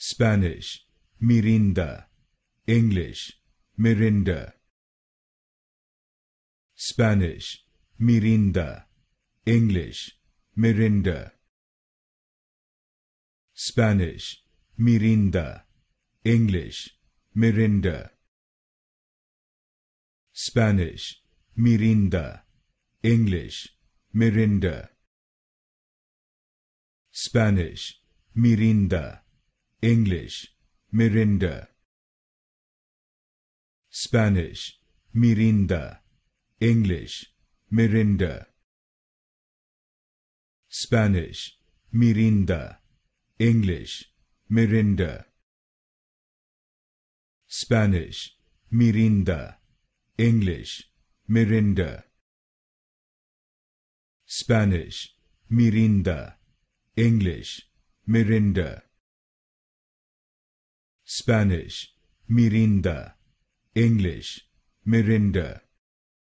Spanish, Mirinda. English, Mirinda. Spanish, Mirinda. English, Mirinda. Spanish, Mirinda. English, Mirinda. Spanish, Mirinda. English, Mirinda. Spanish, Mirinda. English, Mirinda. Spanish, Mirinda. English, Mirinda. Spanish, Mirinda. English, Mirinda. Spanish, Mirinda. English, Mirinda. Spanish, Mirinda. English, Mirinda. Spanish, Mirinda. English, Mirinda.